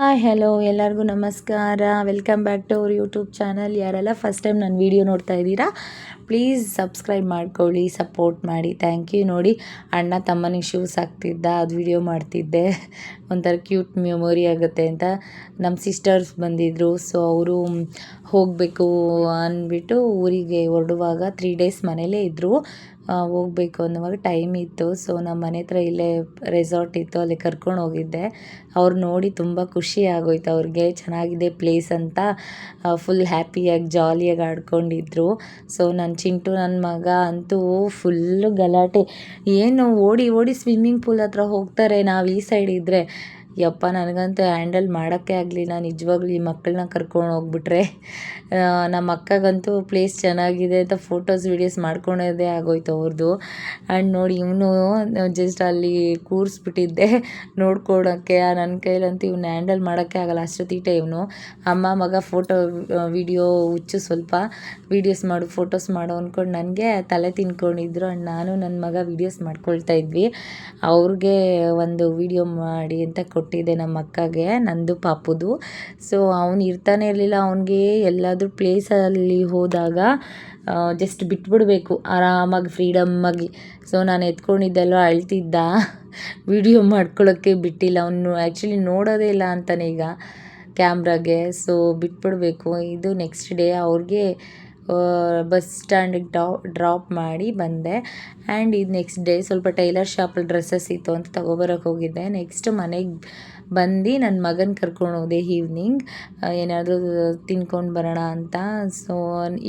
Hi hello ಎಲ್ಲರಿಗೂ ನಮಸ್ಕಾರ. Welcome back to our YouTube channel. ಯಾರೆಲ್ಲ ಫಸ್ಟ್ ಟೈಮ್ ನನ್ನ ವೀಡಿಯೋ ನೋಡ್ತಾ ಇದ್ದೀರಾ ಪ್ಲೀಸ್ ಸಬ್ಸ್ಕ್ರೈಬ್ ಮಾಡ್ಕೊಳ್ಳಿ, ಸಪೋರ್ಟ್ ಮಾಡಿ. Thank you. ನೋಡಿ, ಅಣ್ಣ ತಮ್ಮನಿಗೆ ಶೂಸ್ ಹಾಕ್ತಿದ್ದ, ಅದು ವೀಡಿಯೋ ಮಾಡ್ತಿದ್ದೆ. ಒಂಥರ ಕ್ಯೂಟ್ ಮೆಮೊರಿ ಆಗುತ್ತೆ ಅಂತ. ನಮ್ಮ ಸಿಸ್ಟರ್ಸ್ ಬಂದಿದ್ದರು, ಸೊ ಅವರು ಹೋಗಬೇಕು ಅಂದ್ಬಿಟ್ಟು ಊರಿಗೆ ಹೊರಡುವಾಗ 3 ಡೇಸ್ ಮನೇಲೇ ಇದ್ದರು. ಹೋಗಬೇಕು ಅನ್ನುವಾಗ ಟೈಮ್ ಇತ್ತು. ಸೊ ನಮ್ಮ ಮನೆ ಹತ್ರ ಇಲ್ಲೇ ರೆಸಾರ್ಟ್ ಇತ್ತು, ಅಲ್ಲಿ ಕರ್ಕೊಂಡು ಹೋಗಿದ್ದೆ. ಅವ್ರು ನೋಡಿ ತುಂಬ ಖುಷಿ ಆಗೋಯ್ತು ಅವ್ರಿಗೆ. ಚೆನ್ನಾಗಿದೆ ಪ್ಲೇಸ್ ಅಂತ ಫುಲ್ ಹ್ಯಾಪಿಯಾಗಿ ಜಾಲಿಯಾಗಿ ಆಡ್ಕೊಂಡಿದ್ರು. ಸೊ ನನ್ನ ಚಿಂಟು ನನ್ನ ಮಗ ಅಂತೂ ಫುಲ್ಲು ಗಲಾಟೆ. ಏನು ಓಡಿ ಓಡಿ ಸ್ವಿಮ್ಮಿಂಗ್ ಪೂಲ್ ಹತ್ರ ಹೋಗ್ತಾರೆ. ನಾವು ಈ ಸೈಡ್ ಇದ್ದರೆ ಯಪ್ಪ, ನನಗಂತೂ ಹ್ಯಾಂಡಲ್ ಮಾಡೋಕ್ಕೆ ಆಗಲಿಲ್ಲ ನಿಜವಾಗ್ಲೂ. ಈ ಮಕ್ಕಳನ್ನ ಕರ್ಕೊಂಡು ಹೋಗ್ಬಿಟ್ರೆ ನಮ್ಮ ಅಕ್ಕಗಂತೂ ಪ್ಲೇಸ್ ಚೆನ್ನಾಗಿದೆ ಅಂತ ಫೋಟೋಸ್ ವೀಡಿಯೋಸ್ ಮಾಡ್ಕೊಳೋದೇ ಆಗೋಯ್ತು ಅವ್ರದ್ದು. ಆ್ಯಂಡ್ ನೋಡಿ, ಇವನು ಜಸ್ಟ್ ಅಲ್ಲಿ ಕೂರಿಸ್ಬಿಟ್ಟಿದ್ದೆ ನೋಡ್ಕೊಳೋಕ್ಕೆ. ನನ್ನ ಕೈಲಂತೂ ಇವ್ನ ಹ್ಯಾಂಡಲ್ ಮಾಡೋಕ್ಕೆ ಆಗಲ್ಲ, ಅಷ್ಟು ತೀಟೆ ಇವನು. ಅಮ್ಮ ಮಗ ಫೋಟೋ ವೀಡಿಯೋ ಹುಚ್ಚು, ಸ್ವಲ್ಪ ವೀಡಿಯೋಸ್ ಮಾಡು ಫೋಟೋಸ್ ಮಾಡು ಅಂದ್ಕೊಂಡು ನನಗೆ ತಲೆ ತಿನ್ಕೊಂಡಿದ್ರು. ಆ್ಯಂಡ್ ನಾನು ನನ್ನ ಮಗ ವೀಡಿಯೋಸ್ ಮಾಡ್ಕೊಳ್ತಾ ಇದ್ವಿ. ಅವ್ರಿಗೆ ಒಂದು ವೀಡಿಯೋ ಮಾಡಿ ಅಂತ ಕೊಟ್ಟಿದ್ದೆ ನಮ್ಮ ಅಕ್ಕಗೆ, ನಂದು ಪಾಪುದು. ಸೊ ಅವ್ನು ಇರ್ತಾನೆ ಇರಲಿಲ್ಲ. ಅವನಿಗೆ ಎಲ್ಲಾದರೂ ಪ್ಲೇಸಲ್ಲಿ ಹೋದಾಗ ಜಸ್ಟ್ ಬಿಟ್ಬಿಡಬೇಕು ಆರಾಮಾಗಿ ಫ್ರೀಡಮ್ಮಾಗಿ. ಸೊ ನಾನು ಎತ್ಕೊಂಡಿದ್ದೆಲ್ಲ ಅಳ್ತಿದ್ದ, ವಿಡಿಯೋ ಮಾಡ್ಕೊಳ್ಳೋಕ್ಕೆ ಬಿಟ್ಟಿಲ್ಲ. ಅವನು ಆ್ಯಕ್ಚುಲಿ ನೋಡೋದೇ ಇಲ್ಲ ಅಂತಾನೆ ಈಗ ಕ್ಯಾಮ್ರಾಗೆ. ಸೊ ಬಿಟ್ಬಿಡಬೇಕು. ಇದು ನೆಕ್ಸ್ಟ್ ಡೇ ಅವ್ರಿಗೆ ಬಸ್ ಸ್ಟ್ಯಾಂಡಿಗೆ ಡ್ರಾಪ್ ಮಾಡಿ ಬಂದೆ. ಆ್ಯಂಡ್ ಇದು ನೆಕ್ಸ್ಟ್ ಡೇ ಸ್ವಲ್ಪ ಟೈಲರ್ ಶಾಪಲ್ಲಿ ಡ್ರೆಸ್ಸಸ್ ಇತ್ತು ಅಂತ ತೊಗೊಬರೋಕ್ಕೆ ಹೋಗಿದ್ದೆ. ನೆಕ್ಸ್ಟ್ ಮನೆಗೆ ಬಂದು ನನ್ನ ಮಗನ ಕರ್ಕೊಂಡು ಹೋದೆ ಈವ್ನಿಂಗ್, ಏನಾದರೂ ತಿನ್ಕೊಂಡು ಬರೋಣ ಅಂತ. ಸೊ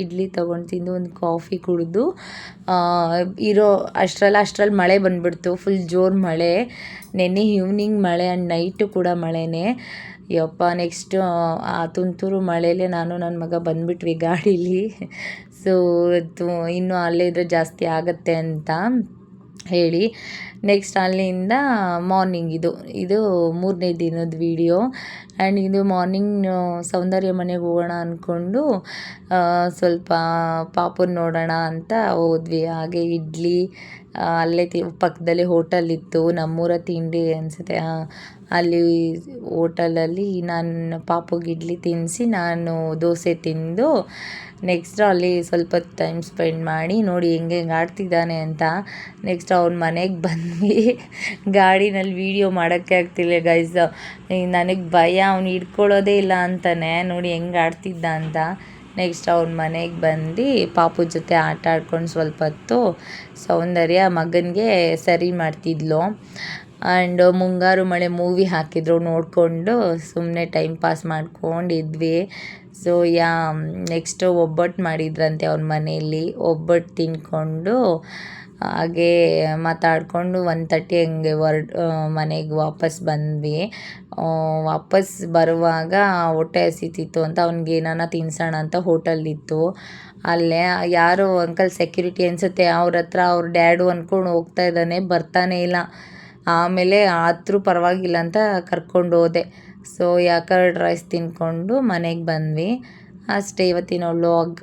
ಇಡ್ಲಿ ತೊಗೊಂಡು ತಿಂದು ಒಂದು ಕಾಫಿ ಕುಡಿದು ಇರೋ ಅಷ್ಟರಲ್ಲಿ ಮಳೆ ಬಂದುಬಿಡ್ತು. ಫುಲ್ ಜೋರು ಮಳೆ, ನೆನ್ನೆ ಈವ್ನಿಂಗ್ ಮಳೆ ಆ್ಯಂಡ್ ನೈಟು ಕೂಡ ಮಳೆನೇ. ಯಪ್ಪ, ನೆಕ್ಸ್ಟು ಆ ತುಂತುರು ಮಳೆಯಲ್ಲೇ ನಾನು ನನ್ನ ಮಗ ಬಂದುಬಿಟ್ವಿ ಗಾಡೀಲಿ. ಸೊ ಇನ್ನೂ ಅಲ್ಲೇ ಇದ್ದರೆ ಜಾಸ್ತಿ ಆಗುತ್ತೆ ಅಂತ ಹೇಳಿ ನೆಕ್ಸ್ಟ್ ಅಲ್ಲಿಂದ ಮಾರ್ನಿಂಗ್ ಇದು 3ನೇ ದಿನದ ವೀಡಿಯೋ. ಆ್ಯಂಡ್ ಇದು ಮಾರ್ನಿಂಗ್ ಸೌಂದರ್ಯ ಮನೆಗೆ ಹೋಗೋಣ ಅಂದ್ಕೊಂಡು ಸ್ವಲ್ಪ ಪಾಪುನ ನೋಡೋಣ ಅಂತ ಹೋದ್ವಿ. ಹಾಗೆ ಇಡ್ಲಿ ಅಲ್ಲೇ ಪಕ್ಕದಲ್ಲೇ ಹೋಟೆಲ್ ಇತ್ತು, ನಮ್ಮೂರ ತಿಂಡಿ ಅನಿಸುತ್ತೆ. ಅಲ್ಲಿ ಹೋಟೆಲಲ್ಲಿ ನಾನು ಪಾಪುಗೆ ಇಡ್ಲಿ ತಿನ್ನಿಸಿ ನಾನು ದೋಸೆ ತಿಂದು ನೆಕ್ಸ್ಟ್ ಅಲ್ಲಿ ಸ್ವಲ್ಪ ಟೈಮ್ ಸ್ಪೆಂಡ್ ಮಾಡಿ ನೋಡಿ ಹೆಂಗೆ ಆಡ್ತಿದ್ದಾನೆ ಅಂತ. ನೆಕ್ಸ್ಟ್ ಅವ್ನ ಮನೆಗೆ ಬಂದ್ವಿ. ಗಾಡಿನಲ್ಲಿ ವೀಡಿಯೋ ಮಾಡೋಕ್ಕೆ ಆಗ್ತಿಲ್ಲ ಗೈಸ್, ನನಗೆ ಭಯ, ಅವ್ನು ಹಿಡ್ಕೊಳ್ಳೋದೇ ಇಲ್ಲ ಅಂತಾನೆ. ನೋಡಿ ಹೆಂಗೆ ಆಡ್ತಿದ್ದ ಅಂತ. ನೆಕ್ಸ್ಟ್ ಅವ್ನ ಮನೆಗೆ ಬಂದು ಪಾಪು ಜೊತೆ ಆಟ ಆಡ್ಕೊಂಡು ಸ್ವಲ್ಪ ಹೊತ್ತು ಸೌಂದರ್ಯ ಮಗನಿಗೆ ಸರಿ ಮಾಡ್ತಿದ್ಲು. ಆ್ಯಂಡ್ ಮುಂಗಾರು ಮಳೆ ಮೂವಿ ಹಾಕಿದ್ರು, ನೋಡಿಕೊಂಡು ಸುಮ್ಮನೆ ಟೈಮ್ ಪಾಸ್ ಮಾಡ್ಕೊಂಡಿದ್ವಿ. ಸೊ ನೆಕ್ಸ್ಟು ಒಬ್ಬಟ್ಟು ಮಾಡಿದ್ರಂತೆ ಅವ್ರ ಮನೆಯಲ್ಲಿ. ಒಬ್ಬಟ್ಟು ತಿಂದ್ಕೊಂಡು ಹಾಗೇ ಮಾತಾಡಿಕೊಂಡು 1:30 ಹಂಗೆ ಮನೆಗೆ ವಾಪಸ್ ಬಂದ್ವಿ. ವಾಪಸ್ ಬರುವಾಗ ಹೊಟ್ಟೆ ಹಸಿತಿತ್ತು ಅಂತ ಅವ್ನಿಗೆ ಏನಾನ ತಿನ್ಸೋಣ ಅಂತ ಹೋಟೆಲಿತ್ತು. ಅಲ್ಲೇ ಯಾರೋ ಅಂಕಲ್ ಸೆಕ್ಯೂರಿಟಿ ಅನಿಸುತ್ತೆ, ಅವ್ರ ಹತ್ರ ಅವ್ರ ಡ್ಯಾಡು ಅಂದ್ಕೊಂಡು ಹೋಗ್ತಾ ಇದ್ದಾನೆ, ಬರ್ತಾನೆ ಇಲ್ಲ. ಆಮೇಲೆ ಆದರೂ ಪರವಾಗಿಲ್ಲ ಅಂತ ಕರ್ಕೊಂಡು ಹೋದೆ. ಸೊ ಕರ್ಡ್ ರೈಸ್ ತಿಂದ್ಕೊಂಡು ಮನೆಗೆ ಬಂದ್ವಿ. ಅಷ್ಟೇ ಇವತ್ತಿನ ವ್ಲಾಗ್.